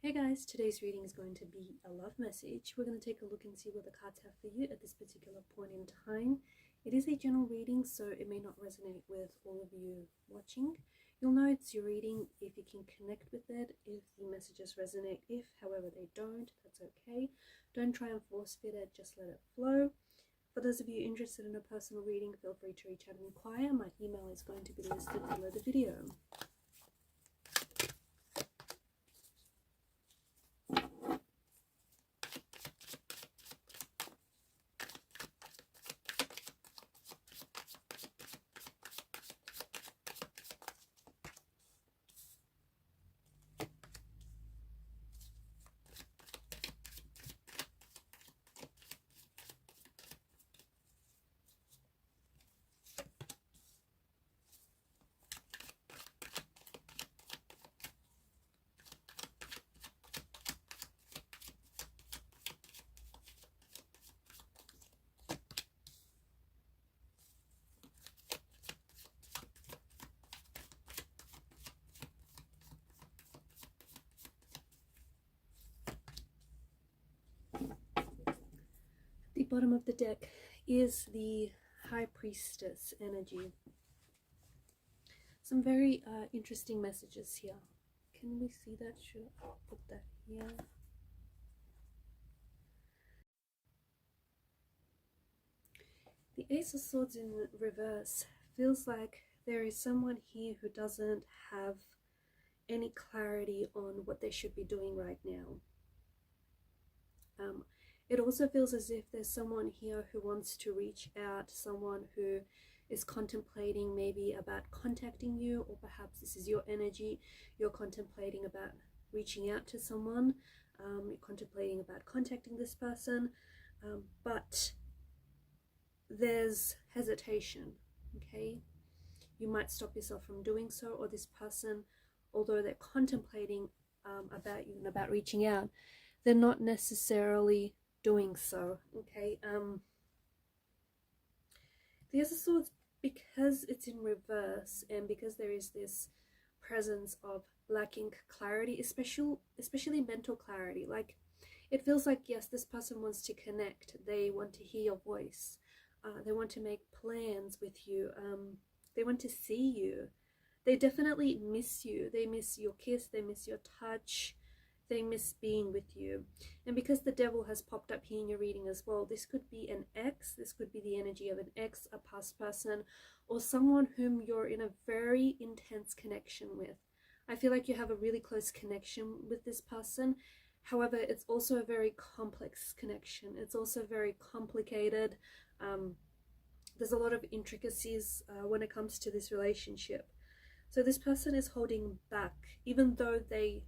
Hey guys, today's reading is going to be a love message. We're going to take a look and see what the cards have for you at this particular point in time. It is a general reading, so it may not resonate with all of you watching. You'll know it's your reading if you can connect with it, if the messages resonate. If, however, they don't, that's okay. Don't try and force fit it, just let it flow. For those of you interested in a personal reading, feel free to reach out and inquire. My email is going to be listed below the video. The bottom of the deck is the High Priestess energy. Some very interesting messages here. Can we see that? Should I put that here? The Ace of Swords in reverse feels like there is someone here who doesn't have any clarity on what they should be doing right now. It also feels as if there's someone here who wants to reach out, someone who is contemplating maybe about contacting you, or perhaps this is your energy, you're contemplating about reaching out to someone, you're contemplating about contacting this person, but there's hesitation, okay? You might stop yourself from doing so, or this person, although they're contemplating about you and about reaching out, they're not necessarily doing so, okay? The Ace of Swords, because it's in reverse and because there is this presence of lacking clarity, especially mental clarity, like it feels like, yes, this person wants to connect, they want to hear your voice, they want to make plans with you, they want to see you, they definitely miss you, they miss your kiss, they miss your touch, they miss being with you. And because the Devil has popped up here in your reading as well, this could be an ex, this could be the energy of an ex, a past person, or someone whom you're in a very intense connection with. I feel like you have a really close connection with this person. However, it's also a very complex connection. It's also very complicated. There's a lot of intricacies when it comes to this relationship. So this person is holding back, even though they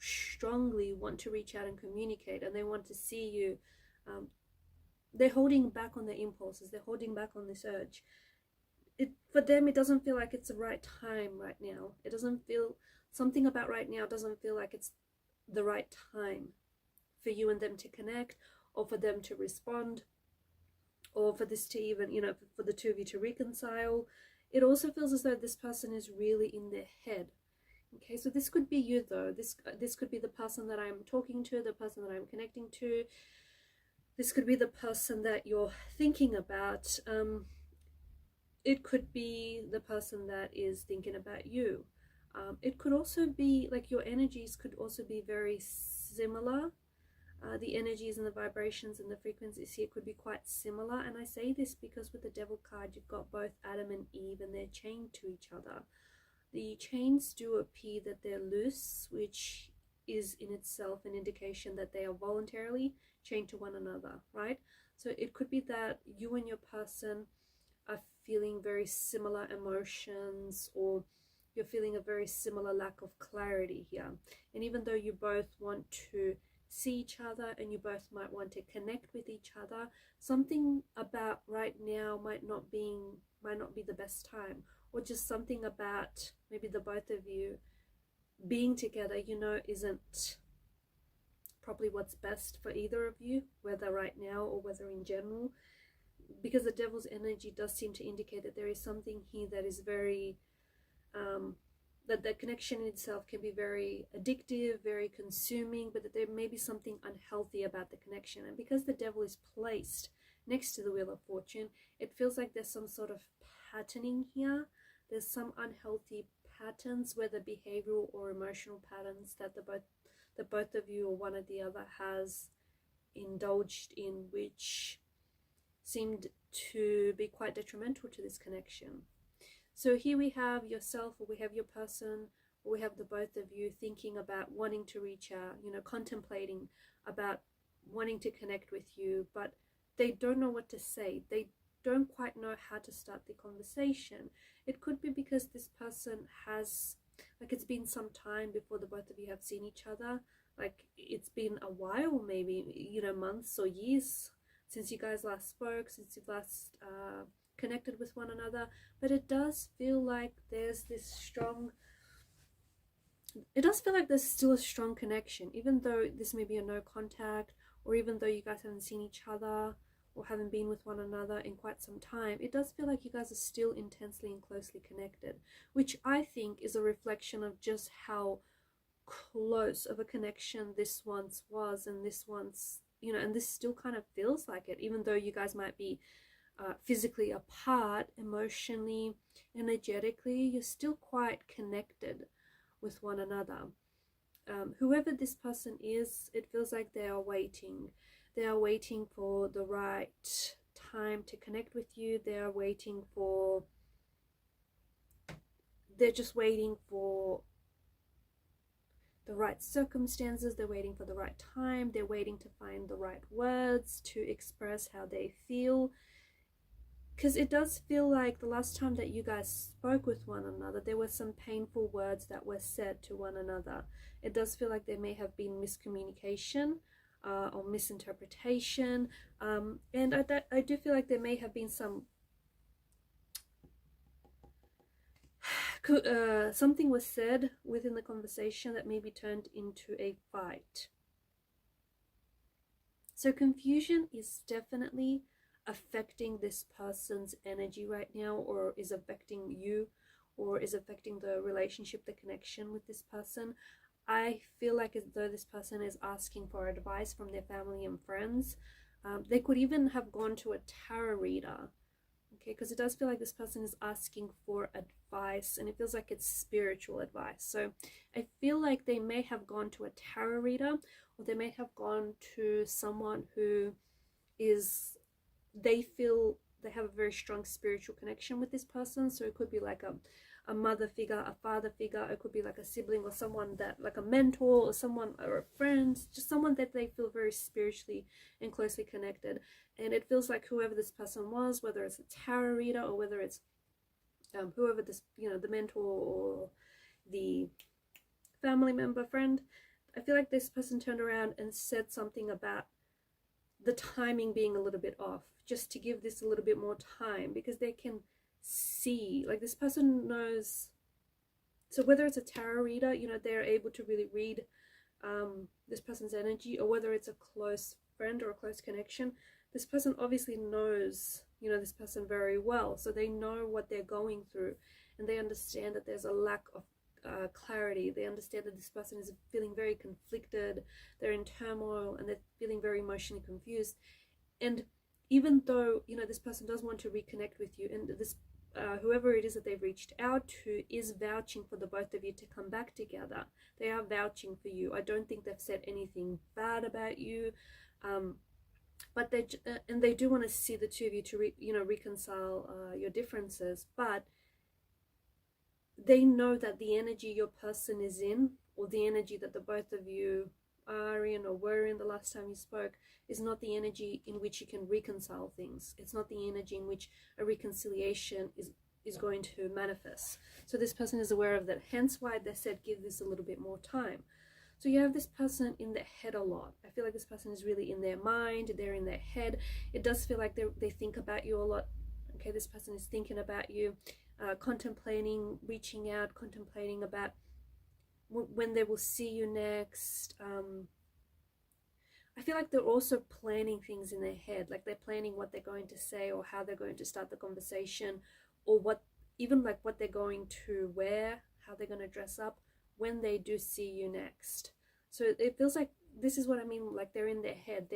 strongly want to reach out and communicate and they want to see you. They're holding back on their impulses, they're holding back on this urge. For them, it doesn't feel like it's the right time right now. It doesn't feel, something about right now doesn't feel like it's the right time for you and them to connect, or for them to respond, or for this to even, you know, for the two of you to reconcile. It also feels as though this person is really in their head. Okay, so this could be you though. This could be the person that I'm talking to, the person that I'm connecting to. This could be the person that you're thinking about. It could be the person that is thinking about you. It could also be like your energies could also be very similar. The energies and the vibrations and the frequencies here could be quite similar. And I say this because with the Devil card, you've got both Adam and Eve and they're chained to each other. The chains do appear that they're loose, which is in itself an indication that they are voluntarily chained to one another, right? So it could be that you and your person are feeling very similar emotions, or you're feeling a very similar lack of clarity here. And even though you both want to see each other and you both might want to connect with each other, something about right now might not be the best time, or just something about maybe the both of you being together, you know, isn't probably what's best for either of you, whether right now or whether in general. Because the Devil's energy does seem to indicate that there is something here that is very that the connection in itself can be very addictive, very consuming, but that there may be something unhealthy about the connection. And because the devil is placed next to the Wheel of Fortune, it feels like there's some sort of patterning here. There's some unhealthy patterns, whether behavioral or emotional patterns, that both of you or one or the other has indulged in, which seemed to be quite detrimental to this connection. So here we have yourself, or we have your person, or we have the both of you thinking about wanting to reach out, you know, contemplating about wanting to connect with you, but they don't know what to say. They don't quite know how to start the conversation. It could be because this person has, like, it's been some time before the both of you have seen each other. Like, it's been a while, maybe, you know, months or years since you guys last spoke, since you've last connected with one another. But it does feel like there's this strong, it does feel like there's still a strong connection, even though this may be a no contact, or even though you guys haven't seen each other or haven't been with one another in quite some time. It does feel like you guys are still intensely and closely connected, which I think is a reflection of just how close of a connection this once was, and this once, you know, and this still kind of feels like it, even though you guys might be physically apart, emotionally, energetically, you're still quite connected with one another. Whoever this person is, it feels like they are waiting. They are waiting for the right time to connect with you. They are waiting for, they're just waiting for the right circumstances. They're waiting for the right time. They're waiting to find the right words to express how they feel. Because it does feel like the last time that you guys spoke with one another, there were some painful words that were said to one another. It does feel like there may have been miscommunication or misinterpretation. And I do feel like there may have been some, something was said within the conversation that maybe turned into a fight. So confusion is definitely affecting this person's energy right now, or is affecting you, or is affecting the relationship, the connection with this person. I feel like as though this person is asking for advice from their family and friends. They could even have gone to a tarot reader, okay, because it does feel like this person is asking for advice, and it feels like it's spiritual advice. So I feel like they may have gone to a tarot reader, or they may have gone to someone who is, they feel they have a very strong spiritual connection with this person. So it could be like a mother figure, a father figure. It could be like a sibling, or someone that, like a mentor, or someone, or a friend, just someone that they feel very spiritually and closely connected. And it feels like whoever this person was, whether it's a tarot reader, or whether it's whoever this, you know, the mentor or the family member, friend, I feel like this person turned around and said something about the timing being a little bit off, just to give this a little bit more time, because they can see, like, this person knows. So whether it's a tarot reader, you know, they're able to really read this person's energy, or whether it's a close friend or a close connection, this person obviously knows, you know, this person very well. So they know what they're going through, and they understand that there's a lack of clarity. They understand that this person is feeling very conflicted, they're in turmoil, and they're feeling very emotionally confused. And even though, you know, this person does want to reconnect with you, and this whoever it is that they've reached out to is vouching for the both of you to come back together. They are vouching for you. I don't think they've said anything bad about you, but they do want to see the two of you to reconcile your differences. But they know that the energy your person is in, or the energy that the both of you are in or were in the last time you spoke, is not the energy in which you can reconcile things. It's not the energy in which a reconciliation is going to manifest. So this person is aware of that, hence why they said give this a little bit more time. So you have this person in their head a lot. I feel like this person is really in their mind, they're in their head. It does feel like they think about you a lot. Okay, this person is thinking about you, contemplating, reaching out, contemplating about when they will see you next. I feel like they're also planning things in their head, like they're planning what they're going to say, or how they're going to start the conversation, or what they're going to wear, how they're going to dress up when they do see you next. So it feels like, this is what I mean, like they're in their head.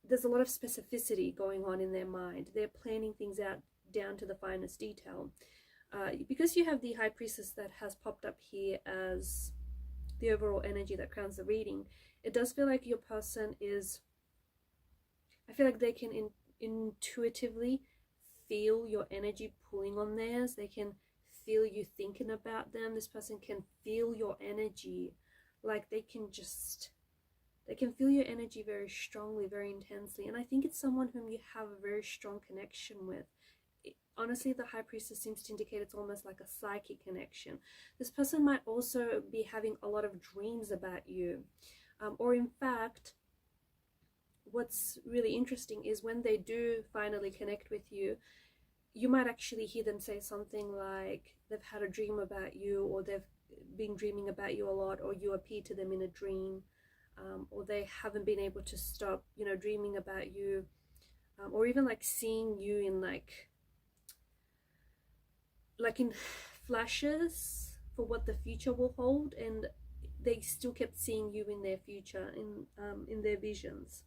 There's a lot of specificity going on in their mind. They're planning things out down to the finest detail. Because you have the High Priestess that has popped up here as the overall energy that crowns the reading, it does feel like your person is, I feel like they can intuitively feel your energy pulling on theirs. They can feel you thinking about them. This person can feel your energy. Like they can feel your energy very strongly, very intensely. And I think it's someone whom you have a very strong connection with. Honestly, the High Priestess seems to indicate it's almost like a psychic connection. This person might also be having a lot of dreams about you. Or in fact, what's really interesting is when they do finally connect with you, you might actually hear them say something like they've had a dream about you, or they've been dreaming about you a lot, or you appear to them in a dream, or they haven't been able to stop, dreaming about you, or even like seeing you in like in flashes for what the future will hold, and they still kept seeing you in their future, in their visions.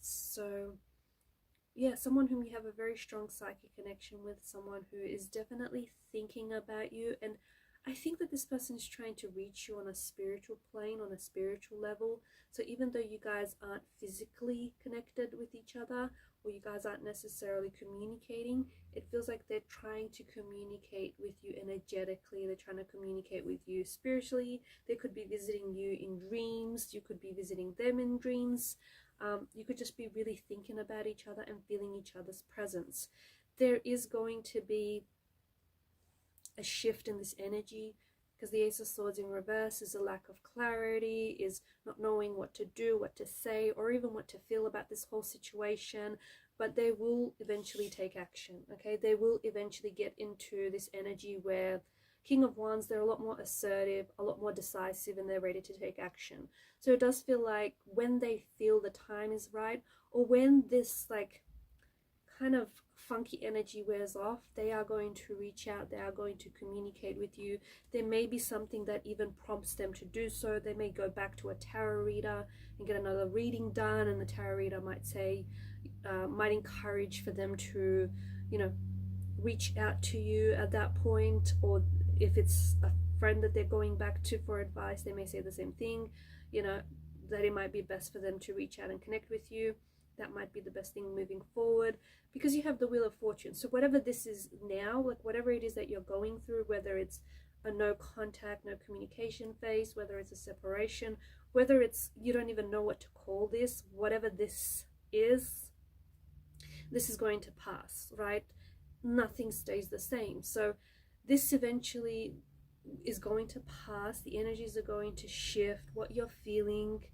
So yeah, someone whom you have a very strong psychic connection with, someone who is definitely thinking about you. And I think that this person is trying to reach you on a spiritual plane, on a spiritual level. So even though you guys aren't physically connected with each other, or you guys aren't necessarily communicating, it feels like they're trying to communicate with you energetically. They're trying to communicate with you spiritually. They could be visiting you in dreams. You could be visiting them in dreams. You could just be really thinking about each other and feeling each other's presence. There is going to be a shift in this energy, because the Ace of Swords in reverse is a lack of clarity, is not knowing what to do, what to say, or even what to feel about this whole situation. But they will eventually take action, okay? They will eventually get into this energy where King of Wands, they're a lot more assertive, a lot more decisive, and they're ready to take action. So it does feel like when they feel the time is right, or when this like kind of funky energy wears off, they are going to reach out. They are going to communicate with you. There may be something that even prompts them to do so. They may go back to a tarot reader and get another reading done, and the tarot reader might say, might encourage for them to, reach out to you at that point. Or if it's a friend that they're going back to for advice, they may say the same thing, that it might be best for them to reach out and connect with you. That might be the best thing moving forward, because you have the Wheel of Fortune. So whatever this is now, like whatever it is that you're going through, whether it's a no contact, no communication phase, whether it's a separation, whether it's you don't even know what to call this, whatever this is going to pass, right? Nothing stays the same. So this eventually is going to pass. The energies are going to shift. What you're feeling,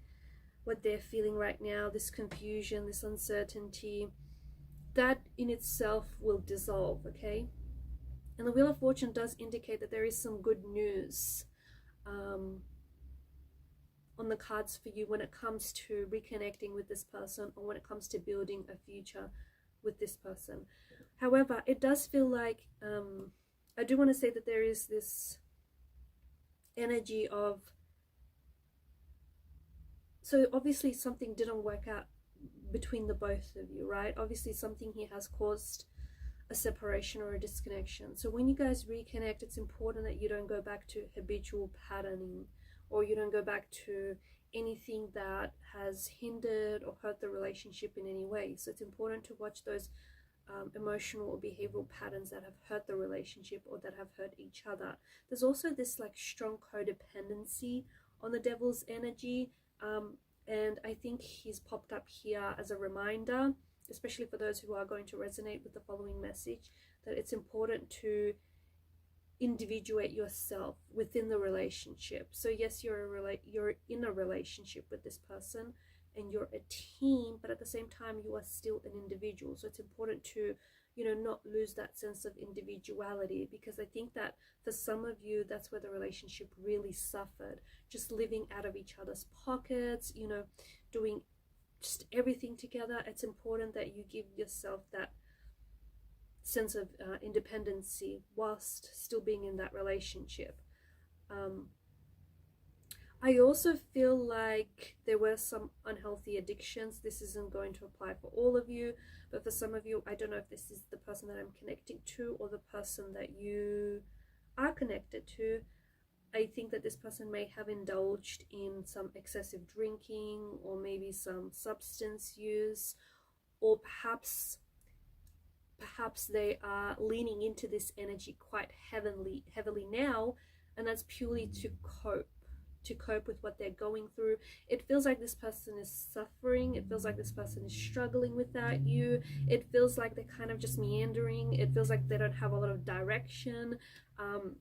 what they're feeling right now, this confusion, this uncertainty, that in itself will dissolve, okay? And the Wheel of Fortune does indicate that there is some good news on the cards for you when it comes to reconnecting with this person, or when it comes to building a future with this person. However, it does feel like, I do want to say that there is this energy of, so obviously something didn't work out between the both of you, right? Obviously something here has caused a separation or a disconnection. So when you guys reconnect, it's important that you don't go back to habitual patterning, or you don't go back to anything that has hindered or hurt the relationship in any way. So it's important to watch those emotional or behavioral patterns that have hurt the relationship or that have hurt each other. There's also this like strong codependency on the Devil's energy, and I think he's popped up here as a reminder, especially for those who are going to resonate with the following message, that it's important to individuate yourself within the relationship. So yes, you're in a relationship with this person and you're a team, but at the same time you are still an individual. So it's important to not lose that sense of individuality, because I think that for some of you, that's where the relationship really suffered, just living out of each other's pockets, doing just everything together. It's important that you give yourself that sense of independency whilst still being in that relationship. I also feel like there were some unhealthy addictions. This isn't going to apply for all of you, but for some of you, I don't know if this is the person that I'm connecting to or the person that you are connected to. I think that this person may have indulged in some excessive drinking or maybe some substance use, or perhaps they are leaning into this energy quite heavily now, and that's purely to cope with what they're going through. It feels like this person is suffering. It feels like this person is struggling without you. It feels like they're kind of just meandering. It feels like they don't have a lot of direction.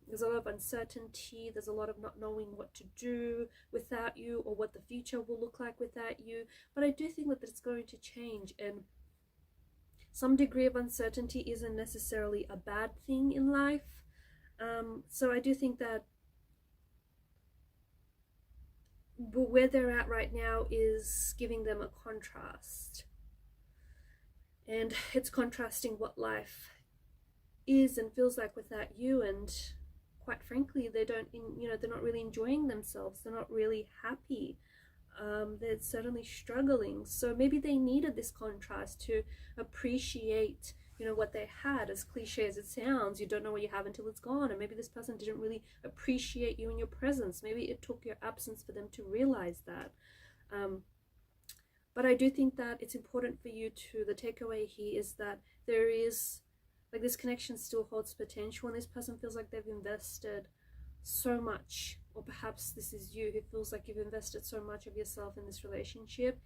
There's a lot of uncertainty. There's a lot of not knowing what to do without you, or what the future will look like without you. But I do think that it's going to change, and some degree of uncertainty isn't necessarily a bad thing in life. So I do think that where they're at right now is giving them a contrast, and it's contrasting what life is and feels like without you. And quite frankly, they're not really enjoying themselves. They're not really happy. They're certainly struggling. So maybe they needed this contrast to appreciate what they had. As cliche as it sounds, you don't know what you have until it's gone. And maybe this person didn't really appreciate you in your presence. Maybe it took your absence for them to realize that. But I do think that it's important for you to, the takeaway here is that there is, like, this connection still holds potential, and this person feels like they've invested so much, or perhaps this is you who feels like you've invested so much of yourself in this relationship,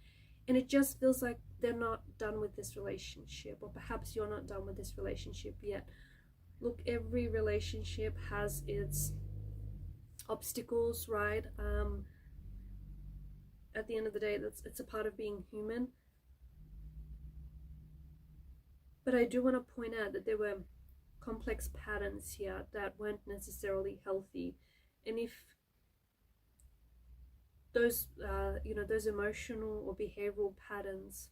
and it just feels like they're not done with this relationship, or perhaps you're not done with this relationship yet. Look, every relationship has its obstacles, right? At the end of the day, it's a part of being human. But I do want to point out that there were complex patterns here that weren't necessarily healthy, and if those those emotional or behavioral patterns,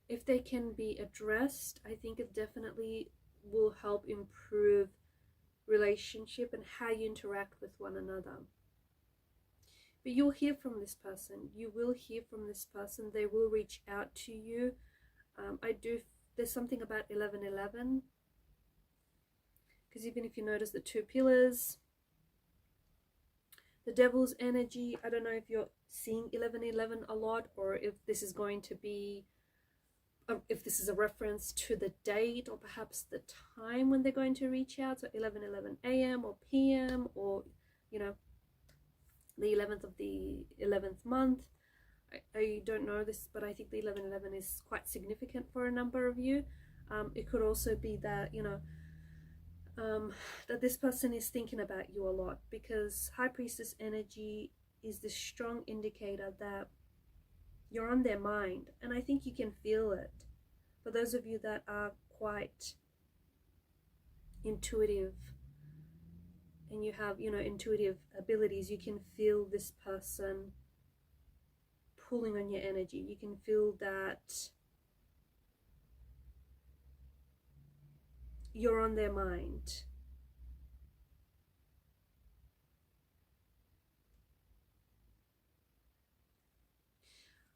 if they can be addressed, I think it definitely will help improve relationship and how you interact with one another. But you'll hear from this person. You will hear from this person. They will reach out to you. There's something about 1111, because even if you notice the two pillars, the devil's energy, I don't know if you're seeing 1111 a lot, or if this is going to be, if this is a reference to the date or perhaps the time when they're going to reach out. So 11:11 a.m. or p.m. or the 11th of the 11th month. I don't know this, but I think the 11:11 is quite significant for a number of you. It could also be that that this person is thinking about you a lot, because High Priestess energy is this strong indicator that you're on their mind, and I think you can feel it. For those of you that are quite intuitive and you have intuitive abilities, you can feel this person pulling on your energy. You can feel that you're on their mind.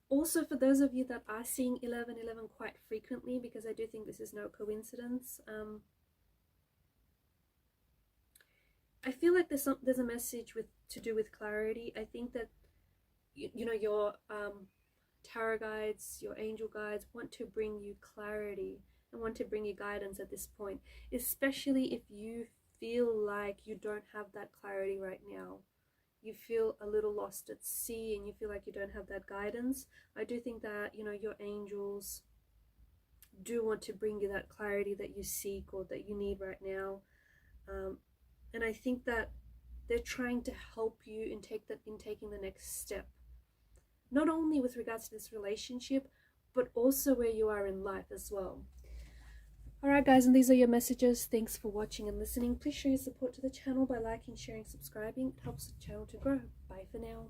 Also, for those of you that are seeing 11:11 quite frequently, because I do think this is no coincidence, I feel like there's a message to do with clarity. I think that your tarot guides, your angel guides want to bring you clarity and want to bring you guidance at this point, especially if you feel like you don't have that clarity right now. You feel a little lost at sea and you feel like you don't have that guidance. I do think that your angels do want to bring you that clarity that you seek or that you need right now, and I think that they're trying to help you in taking the next step, not only with regards to this relationship, but also where you are in life as well. Alright guys, and these are your messages. Thanks for watching and listening. Please show your support to the channel by liking, sharing, subscribing. It helps the channel to grow. Bye for now.